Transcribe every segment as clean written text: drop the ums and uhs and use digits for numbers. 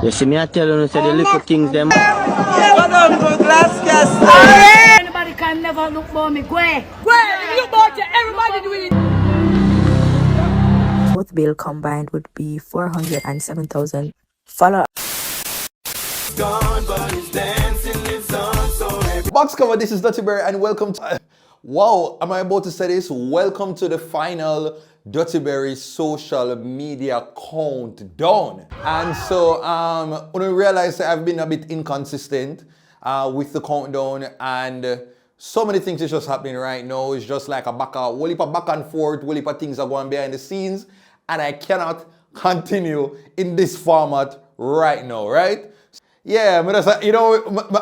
You see me I tell you, say the little things them. Anybody can never look for me. Go ahead. You bought it. Everybody doing it. Both bill combined would be 407,000. Follow. Box cover, this is DuttyBerry and welcome to... wow, am I about to say this? Welcome to the final DuttyBerry social media countdown. And so, when I realized that I've been a bit inconsistent with the countdown, and so many things is just happening right now. It's just like a back and forth, whole heap of things are going behind the scenes, and I cannot continue in this format right now, right? Yeah,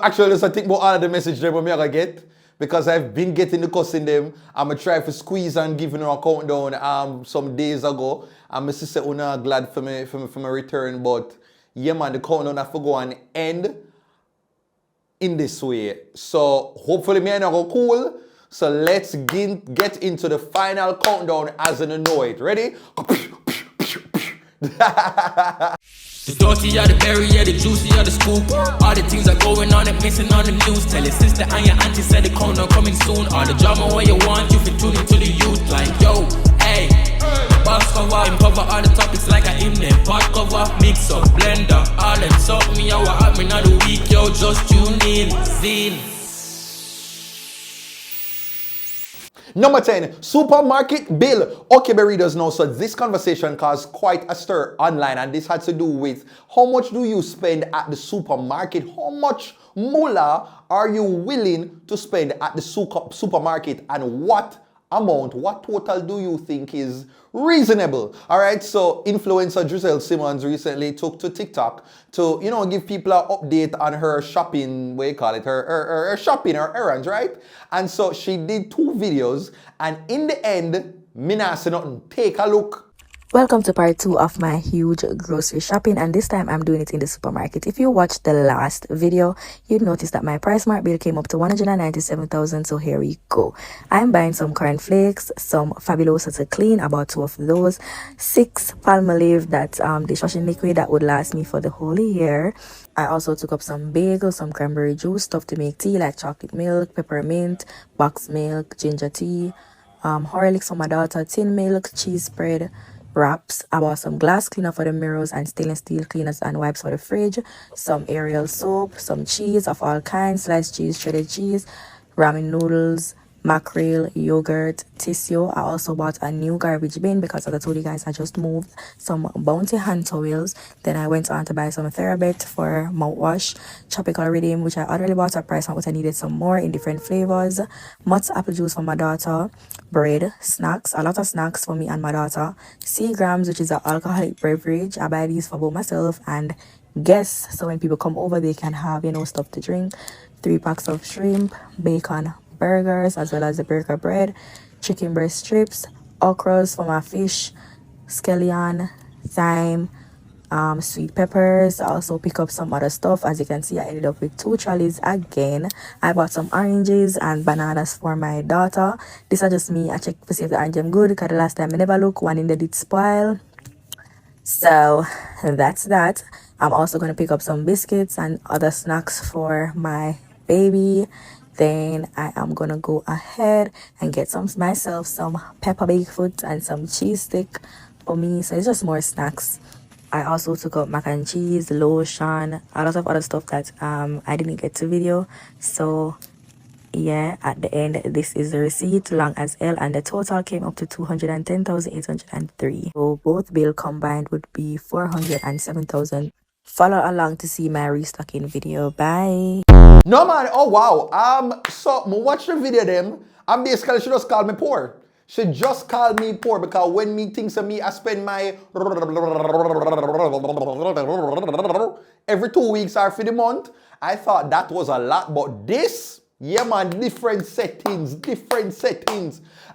actually, I think about all of the message them I'm gonna get, because I've been getting the cussing them. I'm gonna try to squeeze and giving her a countdown some days ago. And my sister Una glad for me return, but yeah man, the countdown have to go and end in this way. So hopefully me and I go cool. So let's get into the final countdown as in know it. Ready? The dirty or the berry, yeah, the juicy or the scoop. All the things are going on and missing on the news. Tell your sister and your auntie said the countdown coming soon. All the drama what you want, you fit tune into the youth. Like, yo, hey, box cover, cover all the topics like I in them. Pot cover, mix up, blender, all them suck me out what happening on the week, yo, just tune in, zine. Number 10, supermarket bill. Okay, readers know, so this conversation caused quite a stir online, and this had to do with how much do you spend at the supermarket? How much moolah are you willing to spend at the supermarket, and what total do you think is reasonable? All right, so influencer Giselle Simmons recently took to TikTok to, give people an update on her shopping, her shopping, her errands, right? And so she did 2 videos, and in the end, me not say nothing. Take a look. Welcome to part 2 of my huge grocery shopping, and this time I'm doing it in the supermarket. If you watched the last video, you'd notice that my price mark bill came up to 197,000, so here we go. I'm buying some corn flakes, some Fabulosa to clean, about 2 of those, 6 Palmolive, that's dishwashing liquid that would last me for the whole year. I also took up some bagels, some cranberry juice, stuff to make tea like chocolate milk, peppermint, box milk, ginger tea, Horlicks for my daughter, tin milk, cheese spread, wraps. I bought some glass cleaner for the mirrors and stainless steel cleaners and wipes for the fridge, some Ariel soap, some cheese of all kinds, sliced cheese, shredded cheese, ramen noodles, mackerel, yogurt, tissue. I also bought a new garbage bin because, as I told you guys, I just moved, some Bounty hand towels. Then I went on to buy some TheraBet for mouthwash, tropical rhythm, which I already bought at price, but I needed some more in different flavors, Mutt's apple juice for my daughter, bread, snacks, a lot of snacks for me and my daughter, Seagrams, which is an alcoholic beverage. I buy these for both myself and guests, so when people come over they can have stuff to drink, 3 packs of shrimp, bacon burgers, as well as the burger bread, chicken breast strips, okras for my fish, scallion, thyme, sweet peppers. I also pick up some other stuff. As you can see, I ended up with 2 trolleys again. I bought some oranges and bananas for my daughter. These are just me. I checked to see if the orange am good, because the last time I never look, one in the did spoil. So that's that. I'm also going to pick up some biscuits and other snacks for my baby. Then I am gonna go ahead and get myself some pepper baked food and some cheese stick for me. So it's just more snacks. I also took up mac and cheese, lotion, a lot of other stuff that I didn't get to video. So yeah, at the end, this is the receipt, long as L, and the total came up to 210,803. So both bill combined would be 407,000. Follow along to see my restocking video. Bye. No man, oh wow. So watch the video them, and basically she just called me poor. She just called me poor because when me thinks of me, I spend my every 2 weeks or for the month. I thought that was a lot, but this, yeah man, different settings.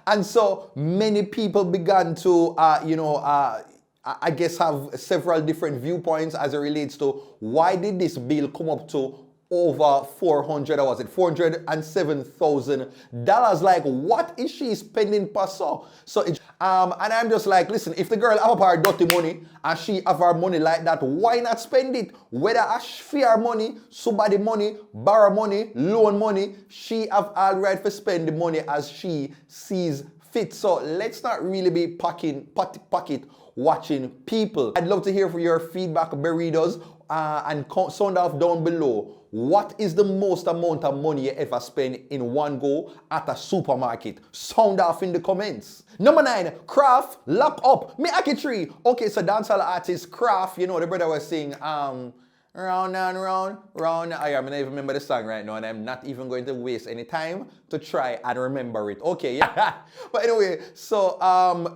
And so many people began to, I guess have several different viewpoints as it relates to why did this bill come up to over $407,000. Like, what is she spending per so? So it, and I'm just like, listen, if the girl have her dirty money and she have her money like that, why not spend it? Whether a fair money, somebody money, borrow money, loan money, she have all right for spend the money as she sees fit. So let's not really be pocket watching people. I'd love to hear from your feedback, burritos, and sound off down below. What is the most amount of money you ever spend in one go at a supermarket? Sound off in the comments. Number 9, Craft, lock up. Me Aki3. Okay, so dancehall artist Craft, you know, the brother was saying, round and round, round. I don't even remember the song right now, and I'm not even going to waste any time to try and remember it. Okay, yeah. But anyway, so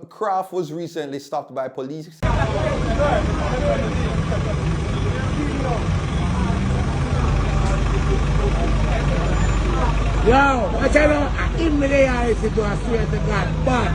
Craft was recently stopped by police. Yo, I tell you, in the day I used to I swear to God, but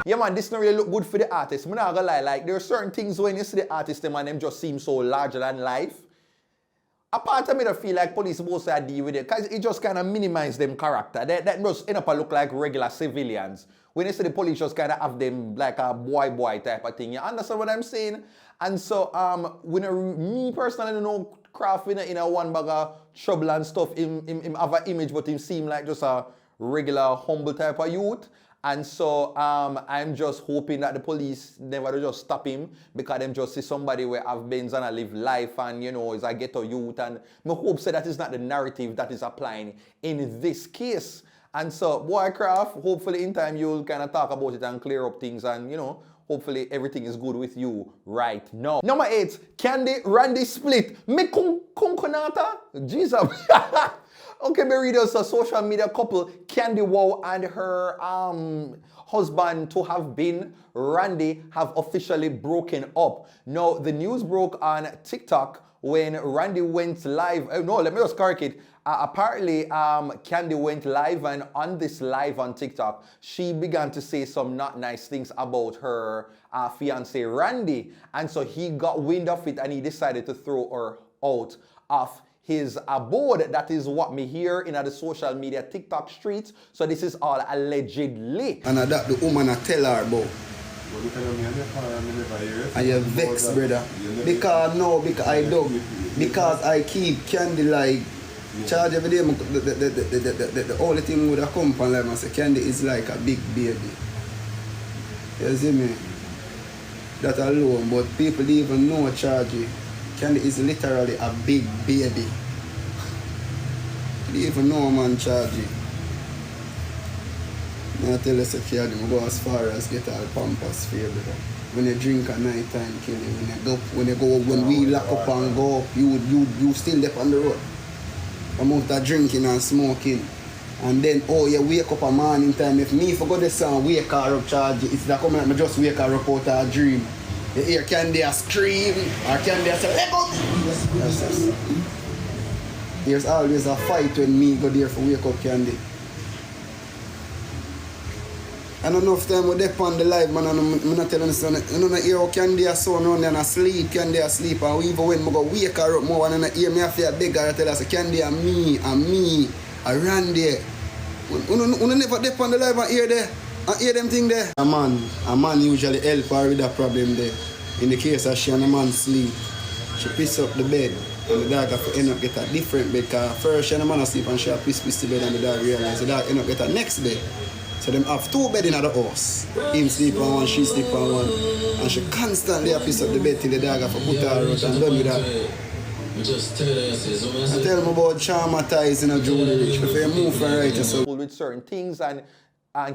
yeah man, this don't really look good for the artist. I'm not gonna lie, like there are certain things when you see the artist them and them just seem so larger than life. A part of me don't feel like police supposed to deal with it because it just kind of minimize them character. That just end up look like regular civilians. When you see the police just kind of have them like a boy type of thing. You understand what I'm saying? And so me personally don't know Craft in a one bag of trouble and stuff. Him have an image, but him seem like just a regular humble type of youth. And so I'm just hoping that the police never just stop him because them just see somebody where have Benz and I live life and you know is a ghetto youth, and I hope so that is not the narrative that is applying in this case. And so boy Craft, hopefully in time you'll kind of talk about it and clear up things, and you know hopefully everything is good with you right now. Number 8, Candy Randy split. Me kunkunata? Jesus. Okay, my readers, a social media couple, Candy Wow and her husband to have been Randy have officially broken up. Now, the news broke on TikTok when Randy went live. No, let me just correct it. Apparently, Candy went live, and on this live on TikTok, she began to say some not nice things about her fiance Randy. And so he got wind of it and he decided to throw her out of his abode. That is what me hear in the social media TikTok streets. So this is all allegedly. And that the woman I tell her about. And you're vexed, brother. Because I don't. Because I keep Candy like charge every day. The only thing would have come from like I say, Candy is like a big baby. You see me? That alone, but people even know charge it. Candy is literally a big baby. You even know man charge it. I tell you, say, Candy, I go as far as get all pampers for you, brother. When you drink at night time, Kelly, when we lock up and go up, you still there on the road. Amount of drinking and smoking. And then, oh, you wake up a morning time. If me forgot the song, wake her up, charge it. It's that come like me just wake her up out of a dream. You hear Candy a scream, or Candy a say, let go! Yes. There's always a fight when me go there for wake up Candy. I don't know if time we're there on the live, man, and I'm not telling you son. I don't hear how Candy a son run and asleep, Candy asleep, and even when I go wake her up more, and I hear me have to beg her, I tell her, say, Candy and me, I ran there. You never there on the live and hear there. I hear them thing there. A man usually help her with that problem there. In the case of she and a man sleep, she piss up the bed and the dog have to end up get a different bed. Because first she and a man asleep and she piss the bed and the dog realize the dog end up get a next bed. So them have 2 beds in the house. Him sleep on one, she sleep on one. And she constantly piss up the bed till the dog have to put her out and done with that. I tell them about traumatizing a jewelry rich before you move from right so. With certain things and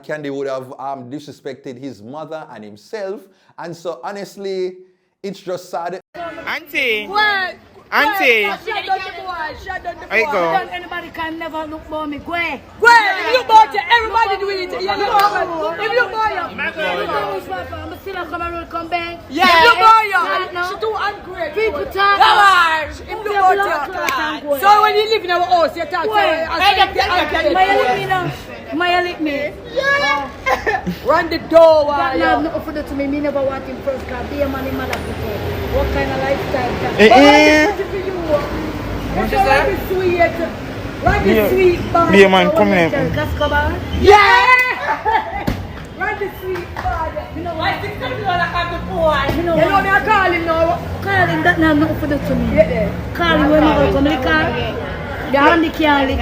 Candy would have disrespected his mother and himself. And so honestly, it's just sad. Auntie. What? Auntie. Shut down the boy. Shut down the boy. There you go. Anybody can never look for me. Go. If you look about you, everybody do it. If you look about you, I'm still a come around, come back. Yeah. If you look about you, She too ungrateful. people talk. Come on. If you want to. So when you live in our house, you talk to Maya lick me now. Maya lick me. Run the door. God have no offer to me. Me never want him first car. Be a man in mother. What kind of lifestyle? What's that? Sweet. Run the sweet bar. Be a man, come here. Yeah! Run the sweet bar. You know what? I have the boy. You know me, I call him now. Call him that now, no offer to me. Call him when I come in the car.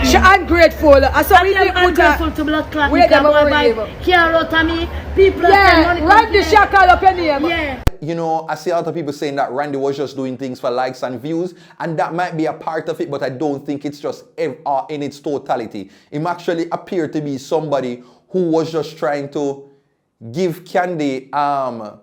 She ungrateful. I saw we ungrateful to blood clot. We never worry. Care out of me. People run the shackle up your name. Yeah. You know, I see a lot of people saying that Randy was just doing things for likes and views, and that might be a part of it, but I don't think it's just in its totality. Him actually appeared to be somebody who was just trying to give Candy a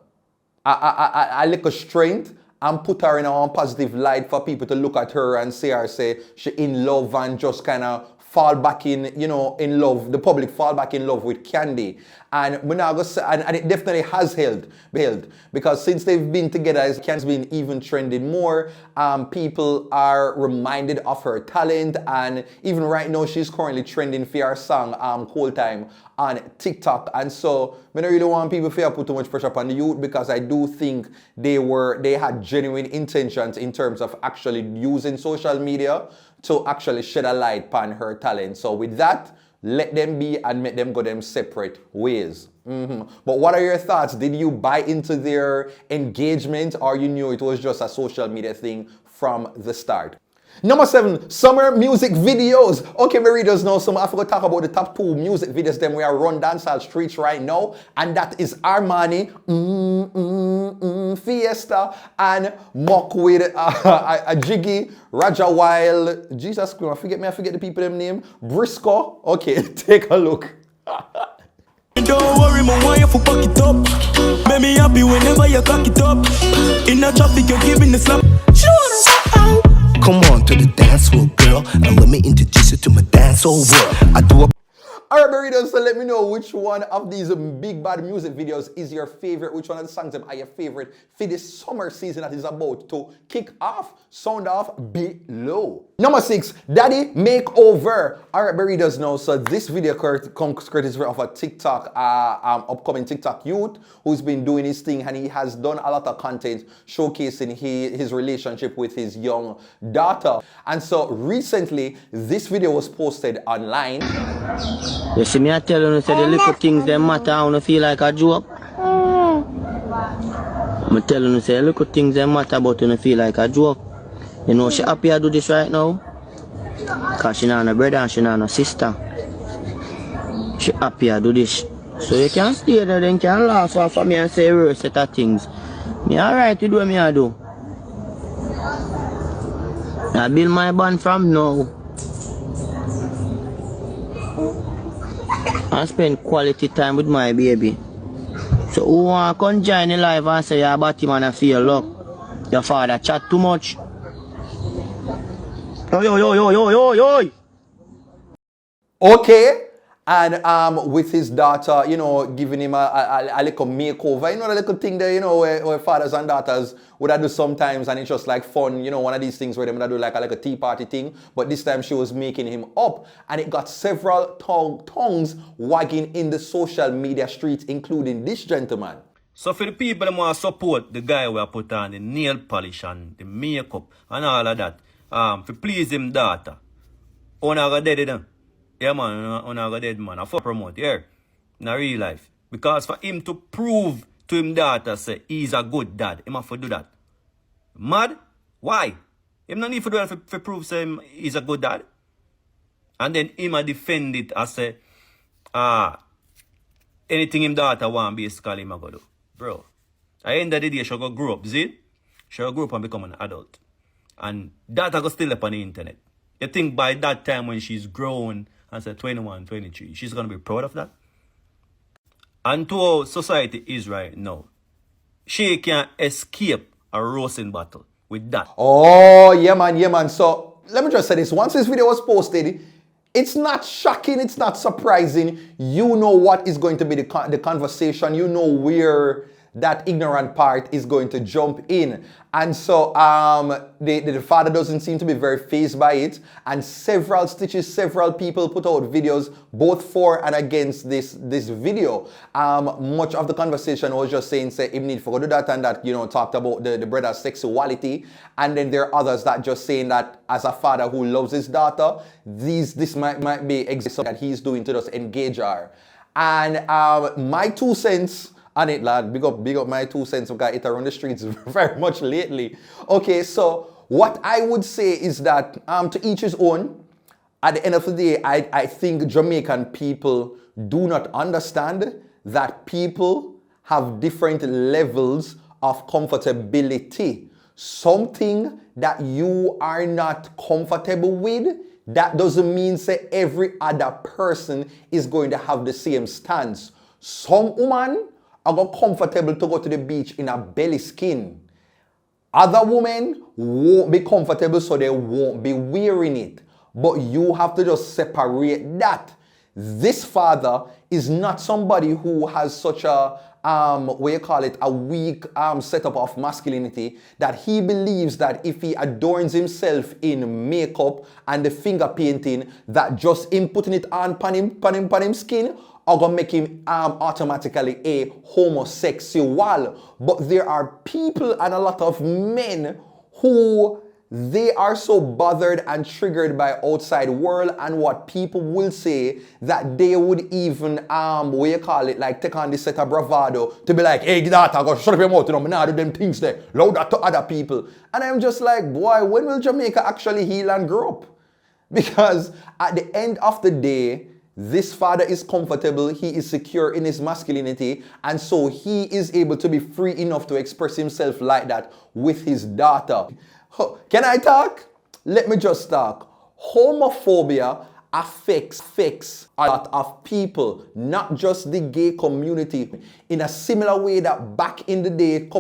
little strength and put her in a positive light for people to look at her and say she in love and just kind of fall back in, you know, in love, the public fall back in love with Candy. And we're now going to, and it definitely has held, because since they've been together, Candy's been even trending more. People are reminded of her talent, and even right now she's currently trending for her song Cold Time on TikTok. And so I don't really want people to put too much pressure upon the youth, because I do think they had genuine intentions in terms of actually using social media to actually shed a light upon her talent. So with that, let them be and make them go them separate ways. But what are your thoughts? Did you buy into their engagement, or you knew it was just a social media thing from the start? Number 7, summer music videos. Okay, my readers know some. I forgot to talk about the top 2 music videos them we are run dancehall streets right now, and that is Armanii Fiesta and Mock with a Jiggy, Raja Wild, Jesus Christ, I forget the people them name, Briscoe. Okay, take a look. Don't worry, my wife will pack it up. Make me happy whenever you cock it up. In the traffic, you're giving the slap. Come on to the dance floor, girl, and let me introduce you to my dance world. I do a Alright, burritos, so let me know which one of these big bad music videos is your favorite. Which one of the songs are your favorite for this summer season that is about to kick off? Sound off below. Number 6, Daddy Makeover. Alright, burritos, know. So this video comes courtesy of a TikTok, upcoming TikTok youth who's been doing his thing, and he has done a lot of content showcasing his relationship with his young daughter. And so recently, this video was posted online. You see me, I tell you, say the little things that matter, I don't feel like a joke. I tell you, say the little things that matter, but you don't feel like a joke. You know, she happy I do this right now, because she not no brother and she not no sister. She happy I do this. So you can stay there, then can laugh off of me and say a set of things. Me alright to do what me I do. I build my band from now. I spend quality time with my baby. So who want to come join the live and say your body man I feel look? Your father chat too much. Yo. Okay. And with his daughter, you know, giving him a little makeover. You know, the little thing there, you know, where fathers and daughters would do sometimes, and it's just like fun, you know, one of these things where they would do like a tea party thing. But this time she was making him up, and it got several tongues wagging in the social media streets, including this gentleman. So for the people that want to support the guy who put on the nail polish and the makeup and all of that, to please him daughter, I dead it. Yeah, man, on a dead man. I for promote here in a real life. Because for him to prove to him daughter say he's a good dad, he have to do that. Mad? Why? Him not need to do that for prove say he's a good dad. And then him a defend it as say, anything him daughter want basically him a go do. Bro, at the end of the day, she go grow up, see? She go grow up and become an adult. And that go still up on the internet. You think by that time when she's grown, and say 21, 23, she's going to be proud of that? And to how society is right now, she can't escape a roasting battle. with that. Oh, yeah, man, yeah, man. So let me just say this. Once this video was posted, it's not shocking, it's not surprising. You know what is going to be the conversation. You know where that ignorant part is going to jump in. And so the father doesn't seem to be very fazed by it. And several people put out videos both for and against this video. Much of the conversation was just saying, say, him need for do that and that, you know, talked about the brother's sexuality. And then there are others that just saying that as a father who loves his daughter, this might be exactly that he's doing to just engage her. And my 2 cents on it, lad, big up my 2 cents. I've got it around the streets very much lately. Okay, so what I would say is that to each his own. At the end of the day, I think Jamaican people do not understand that people have different levels of comfortability. Something that you are not comfortable with, that doesn't mean say every other person is going to have the same stance. Some women are comfortable to go to the beach in a belly skin. Other women won't be comfortable, so they won't be wearing it. But you have to just separate that. This father is not somebody who has such a a weak setup of masculinity, that he believes that if he adorns himself in makeup and the finger painting, that just him putting it on him skin are gonna make him automatically a homosexual. But there are people and a lot of men who they are so bothered and triggered by outside world and what people will say that they would even like take on this set of bravado to be like, hey, that I go shut up your mouth, you know, me not do them things there, loud that to other people. And I'm just like, boy, when will Jamaica actually heal and grow up? Because at the end of the day, this father is comfortable, he is secure in his masculinity, and so he is able to be free enough to express himself like that with his daughter. Can I talk? Let me just talk. Homophobia affects a lot of people, not just the gay community. In a similar way that back in the day,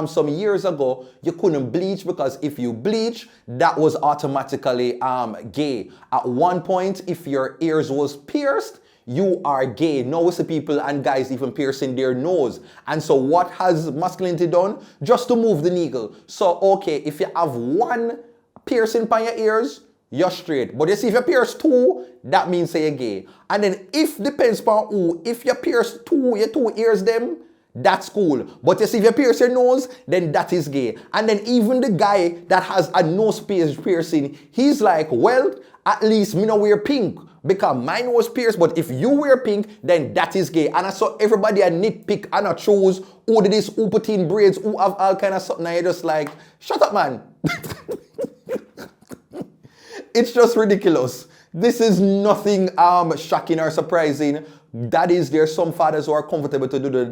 some years ago, you couldn't bleach because if you bleach, that was automatically gay. At one point, if your ears was pierced, you are gay. Now we see people and guys even piercing their nose. And so what has masculinity done? Just to move the needle. So, okay, if you have one piercing by your ears, you're straight. But you see, if you pierce 2, that means say you're gay. And then if depends on who, if you pierce your 2 ears them, that's cool. But you see, if you pierce your nose, then that is gay. And then even the guy that has a nose piercing, he's like, well, at least me no wear pink because mine was pierced, but if you wear pink, then that is gay. And I saw everybody a nitpick and a choose who did this, who put in braids, who have all kind of something, and you're just like, shut up, man. It's just ridiculous. This is nothing shocking or surprising. That is, there's some fathers who are comfortable to do the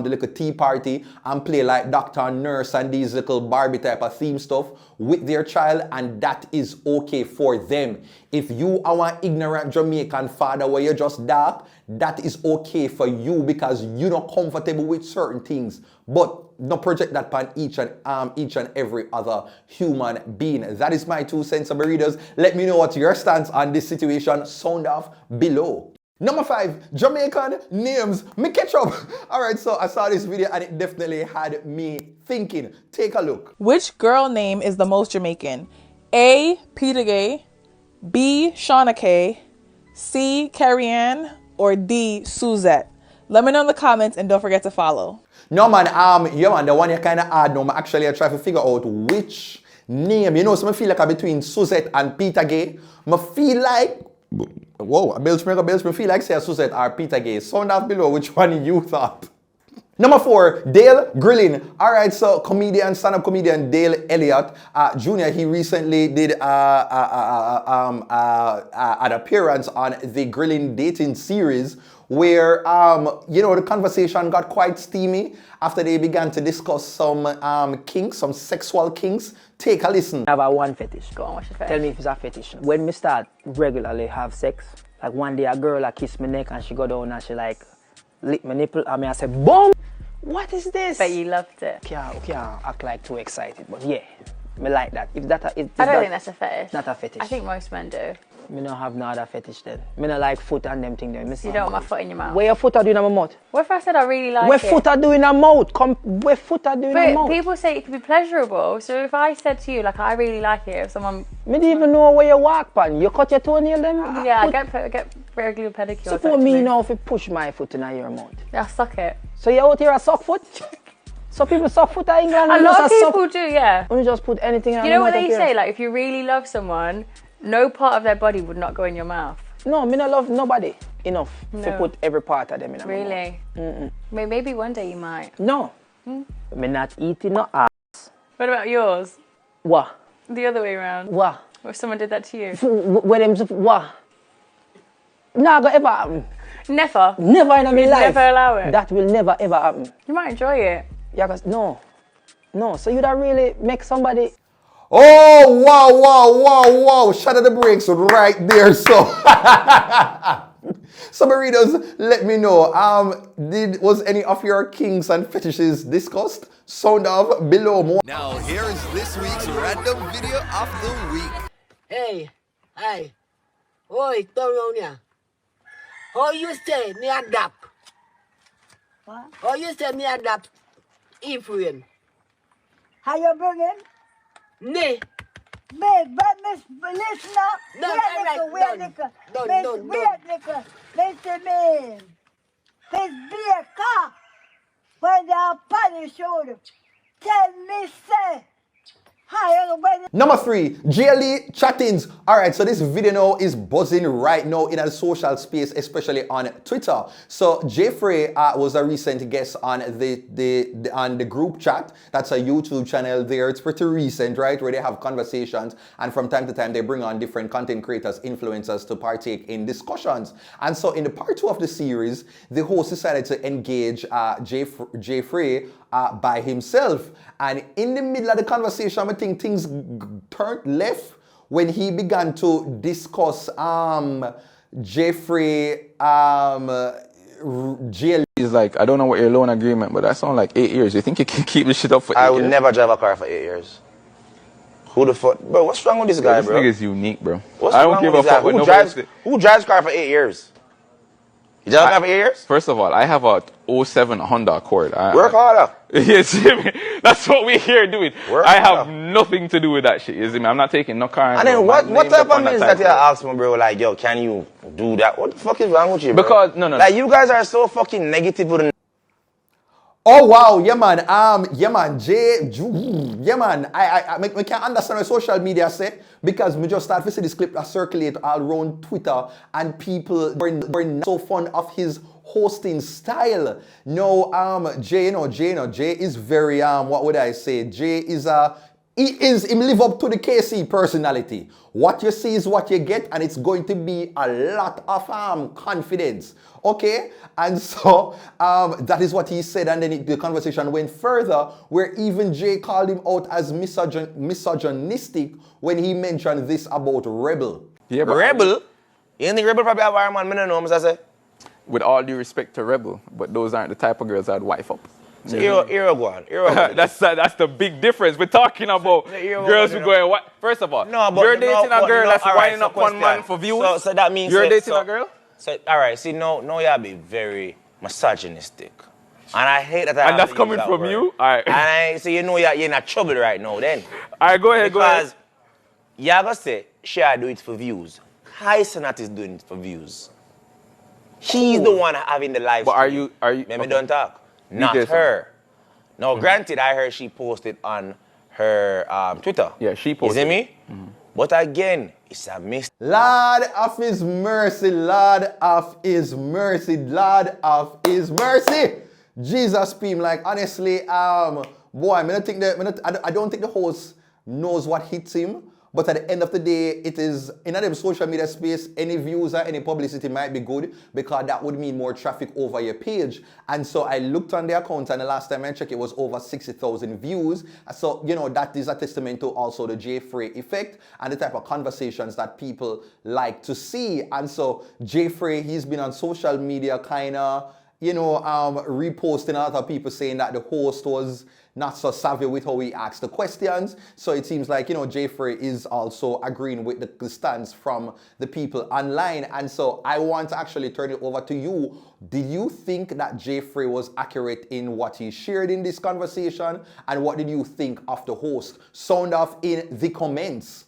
little tea party and play like doctor and nurse and these little Barbie type of theme stuff with their child, and that is okay for them. If you are an ignorant Jamaican father where you're just dark, that is okay for you because you're not comfortable with certain things. But don't project that upon each and every other human being. That is my 2 cents, readers. Let me know what your stance on this situation. Sound off below. Number 5, Jamaican names. Me catch up. Alright, so I saw this video and it definitely had me thinking. Take a look. Which girl name is the most Jamaican? A. Peter Gay, B. Shauna K, C. Carrie Ann, or D. Suzette? Let me know in the comments and don't forget to follow. No man, yeah man, the one you kind of add now, actually I try to figure out which name. You know, so I feel like I'm between Suzette and Peter Gay. I feel like, whoa, Bill feel like say Suzette or Peter Gay. Sound out below which one you thought. Number 4, Dale Grilling. Alright, so stand-up comedian Dale Elliot Jr., he recently did an appearance on the Grilling dating series where, you know, the conversation got quite steamy after they began to discuss some kinks, some sexual kinks. Take a listen. I have one fetish. Go on, what's your fetish? Tell me if it's a fetish. When me start regularly have sex, like one day a girl kiss my neck and she go down and she like lick my nipple and I say, boom! What is this? But you loved it. Can't act like too excited, but yeah. Me like that. If that, if I don't think that's a fetish. Not a fetish. I think most men do. Me don't have no other fetish then. Me don't like foot and them thing there. You don't want my foot in your mouth. Where your foot are doing in my mouth? What if I said I really like Where it? foot are doing in my mouth? Where foot are doing in my mouth? People say it can be pleasurable. So if I said to you, like, I really like it, if someone... Me don't even know where you walk, pan. You cut your toenail then? Yeah, I get regular pedicures. Suppose me now if you push my foot in your mouth. Yeah, suck it. So you out here a sock foot? So people sock foot in England? A lot of people do, yeah. Only just put anything in you know what they say? Like, if you really love someone, no part of their body would not go in your mouth. No, me not love nobody enough to put every part of them in my mouth. Really? Maybe one day you might. No. Me not eating no ass. What about yours? What? The other way around. What? If someone did that to you? Where them what? Nah, go ever happen. Never? Never in my life. Never allow it? That will never ever happen. You might enjoy it. Yeah, cause no. So you don't really make somebody... Oh, wow. Shut out the brakes right there. So, some readers, let me know. Was any of your kinks and fetishes discussed? Sound of below more. Now, here is this week's random video of the week. Hey. Oi, turn around here. How you say me adapt? What? How you say me adapt? Ephraim. How you bring him? Me. But Miss Listener, no, Mr. Man, Miss Beer when the party showed, tell me say, Number 3, GLE chattings. Alright, so this video now is buzzing right now in a social space, especially on Twitter. So Frais was a recent guest on the group chat. That's a YouTube channel there. It's pretty recent, right? Where they have conversations, and from time to time they bring on different content creators, influencers to partake in discussions. And so in the part 2 of the series, the host decided to engage Frais by himself. And in the middle of the conversation, I think things turned left when he began to discuss Frais GLE. He's like, I don't know what your loan agreement, but that sounds like 8 years. You think you can keep this shit up for 8 years? I would never drive a car for 8 years. Who the fuck? Bro, what's wrong with this guy, bro? This nigga's unique, bro. I don't give a fuck with nobody. Who drives car for 8 years? You drive a car for 8 years? First of all, I have a 07 Honda Accord. Work harder. Yes, that's what we here doing. I have nothing to do with that shit. You see me? I'm not taking no car. And then what type of means that you ask me, bro? Like, yo, can you do that? What the fuck is wrong with you, bro? Because no. Like, you guys are so fucking negative with. Oh wow, yeah man, I can't understand what social media say, because we just start to see this clip that circulate all around Twitter, and people were so fond of his hosting style. No, Jay is very what would I say? Jay is he live up to the KC personality. What you see is what you get, and it's going to be a lot of confidence. Okay, and so that is what he said, and then the conversation went further, where even Jay called him out as misogynistic when he mentioned this about Rebel. Yeah, Rebel? You think Rebel probably have a man? I don't know, I say. With all due respect to Rebel, but those aren't the type of girls I'd wife up. So here go on. That's the big difference. We're talking about girls who go what? First of all, you're dating a girl that's winding up one man for views. So that means you're dating a girl. So all right, see, no, you be very misogynistic, and I hate that. And that's coming from you. All right. And so you know you're in a trouble right now. Then. All right, go ahead. Because you're gonna say she do it for views. Hysenat is doing it for views. He's the one having the live. But are you? Let me don't talk. Not her. Now, granted, I heard she posted on her Twitter. Yeah, she posted. You see me? But again, it's a mistake. Lord of His mercy, Lord of His mercy, Lord of His mercy. Jesus scream, like, honestly, boy, I don't think the host knows what hits him. But at the end of the day, it is, in a social media space, any views or any publicity might be good, because that would mean more traffic over your page. And so I looked on the account, and the last time I checked, it was over 60,000 views. So, that is a testament to also the Frais effect and the type of conversations that people like to see. And so Frais, he's been on social media kind of, reposting other people saying that the host was not so savvy with how he asks the questions. So it seems like, you know, Frais is also agreeing with the stance from the people online. And so I want to actually turn it over to you. Do you think that Frais was accurate in what he shared in this conversation? And what did you think of the host? Sound off in the comments.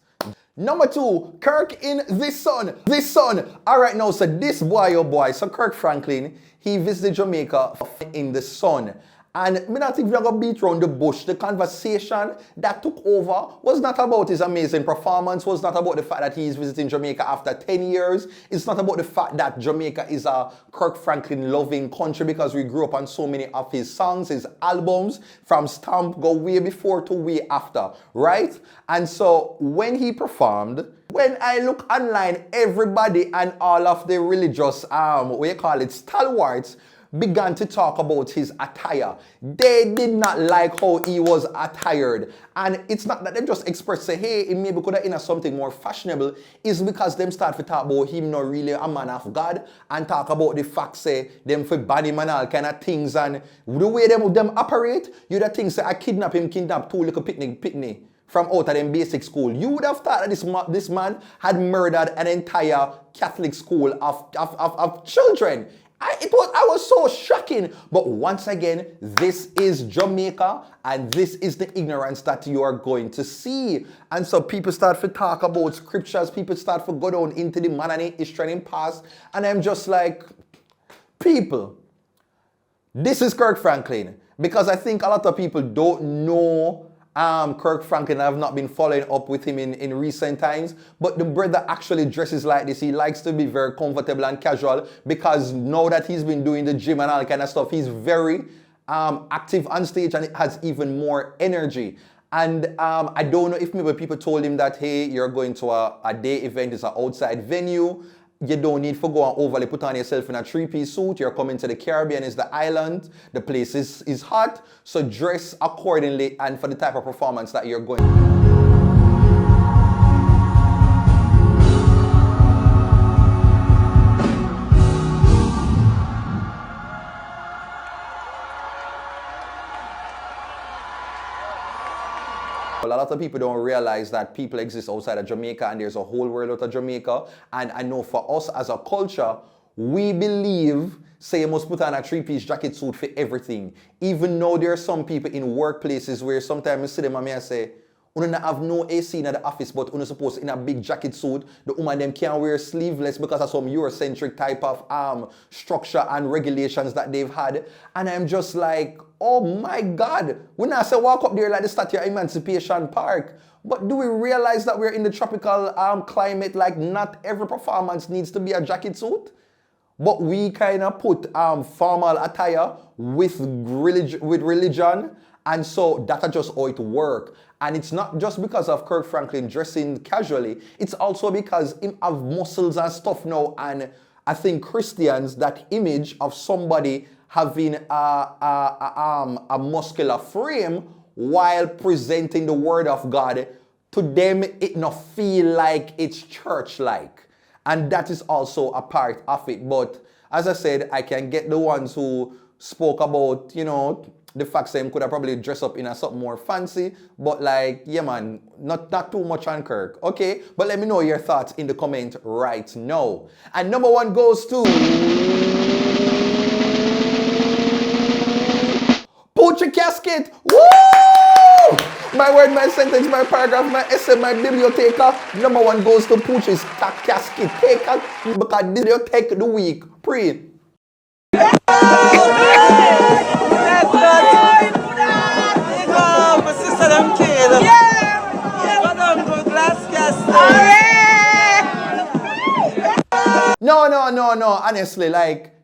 Number 2, Kirk in The Sun. The Sun. All right, now, so this boy, oh boy, so Kirk Franklin, he visited Jamaica in The Sun. And me not think we're going to beat around the bush. The conversation that took over was not about his amazing performance, was not about the fact that he's visiting Jamaica after 10 years. It's not about the fact that Jamaica is a Kirk Franklin loving country because we grew up on so many of his songs, his albums, from Stamp go way before to way after, right? And so when he performed, when I look online, everybody and all of the religious, stalwarts, began to talk about his attire. They did not like how he was attired. And it's not that they just express say, hey, it maybe could have been something more fashionable. It's because them start to talk about him not really a man of God and talk about the fact say them for ban him and all kind of things. And the way them operate, you the things say I kidnap 2 little pitney from out of them basic school. You would have thought that this man had murdered an entire Catholic school of children. I was so shocking. But once again, this is Jamaica and this is the ignorance that you are going to see. And so people start to talk about scriptures. People start to go down into the man and history and past. And I'm just like, people, this is Kirk Franklin. Because I think a lot of people don't know Kirk Franklin. I've not been following up with him in recent times, but the brother actually dresses like this. He likes to be very comfortable and casual because now that he's been doing the gym and all kind of stuff, he's very active on stage and it has even more energy. And I don't know if maybe people told him that, hey, you're going to a day event, it's an outside venue. You don't need to go and overly put on yourself in a 3-piece suit. You're coming to the Caribbean, it's the island. The place is hot. So dress accordingly and for the type of performance that you're going. A lot of people don't realize that people exist outside of Jamaica and there's a whole world out of Jamaica. And I know for us as a culture, we believe, say you must put on a 3-piece jacket suit for everything. Even though there are some people in workplaces where sometimes I see them and I say, you don't have no AC in the office, but you're supposed to in a big jacket suit. The woman them can't wear sleeveless because of some Eurocentric type of structure and regulations that they've had. And I'm just like, oh my God. When I say walk up there like the Statue of Emancipation Park, but do we realize that we're in the tropical climate? Like not every performance needs to be a jacket suit. But we kind of put formal attire with religion. And so that's just how it works. And it's not just because of Kirk Franklin dressing casually. It's also because him have muscles and stuff now. And I think Christians, that image of somebody having a muscular frame while presenting the word of God, to them it not feel like it's church-like. And that is also a part of it. But as I said, I can get the ones who spoke about, you know, the fact that him could have probably dressed up in a something more fancy. But like, yeah man, not too much on Kirk. Okay, but let me know your thoughts in the comment right now. And number 1 goes to Poetry Casket. Woo! My word, my sentence, my paragraph, my essay, my biblioteca. Number 1 goes to Pooch's Casket Taker because bibliotheque the week. Pre. No. Honestly, like,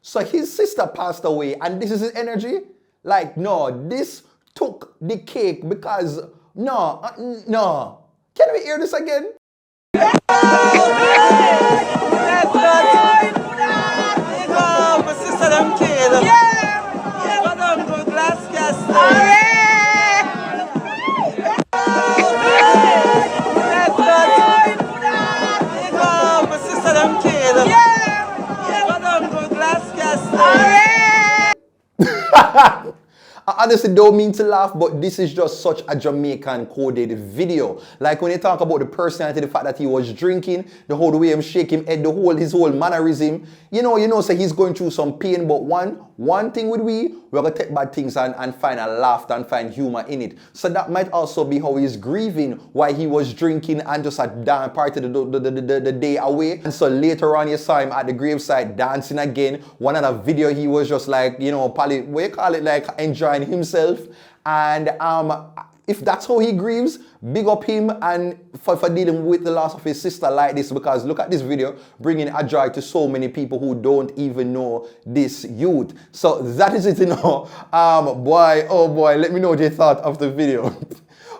so his sister passed away and this is his energy? Like, no, this took the cake because, no. Can we hear this again? honestly don't mean to laugh, but this is just such a Jamaican coded video. Like when you talk about the personality, the fact that he was drinking, the whole way him shake him head, his whole mannerism, you know, so he's going through some pain, but one thing with we're gonna take bad things and find a laughter and find humor in it. So that might also be how he's grieving why he was drinking and just at down part of the day away. And so later on you saw him at the graveside dancing again. One other video he was just like, you know, probably what you call it, like enjoying himself. And if that's how he grieves, big up him and for dealing with the loss of his sister like this, because look at this video, bringing a joy to so many people who don't even know this youth. So that is it, you know. Boy, oh boy, let me know what you thought of the video.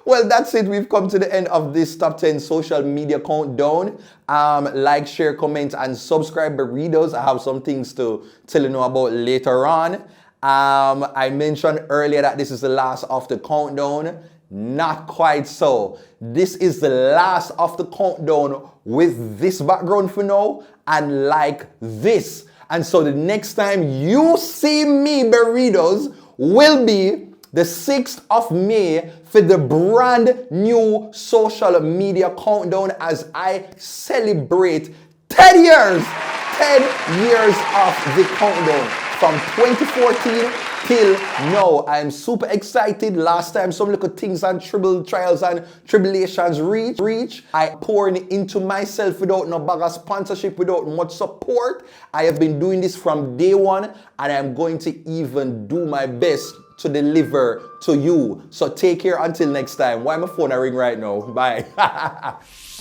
Well, that's it. We've come to the end of this top 10 social media countdown. Like, share, comment, and subscribe. Burritos, I have some things to tell you know about later on. I mentioned earlier that this is the last of the countdown. Not quite so. This is the last of the countdown with this background for now and like this. And so the next time you see me, Burritos, will be the 6th of May for the brand new social media countdown as I celebrate 10 years. 10 years of the countdown from 2014 till now. I'm super excited. Last time some little things and trials and tribulations reach. I pouring into myself without no bag of sponsorship, without much support. I have been doing this from day one and I'm going to even do my best to deliver to you. So take care until next time. Why my phone ring right now? Bye.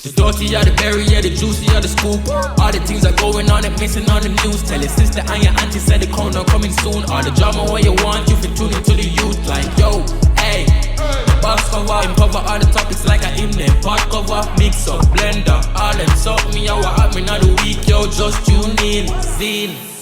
The dirty, yeah, the berry, yeah, the juicy, yeah, the scoop. All the things are going on and missing on the news. Tell your sister and your auntie said the corner coming soon. All the drama where you want, you fit tune into the youth. Like, yo, hey, box cover, cover all the topics like I in them. Pot cover, mix up, blender, all them suck me, I what happening on the week, yo, just tune in, zine.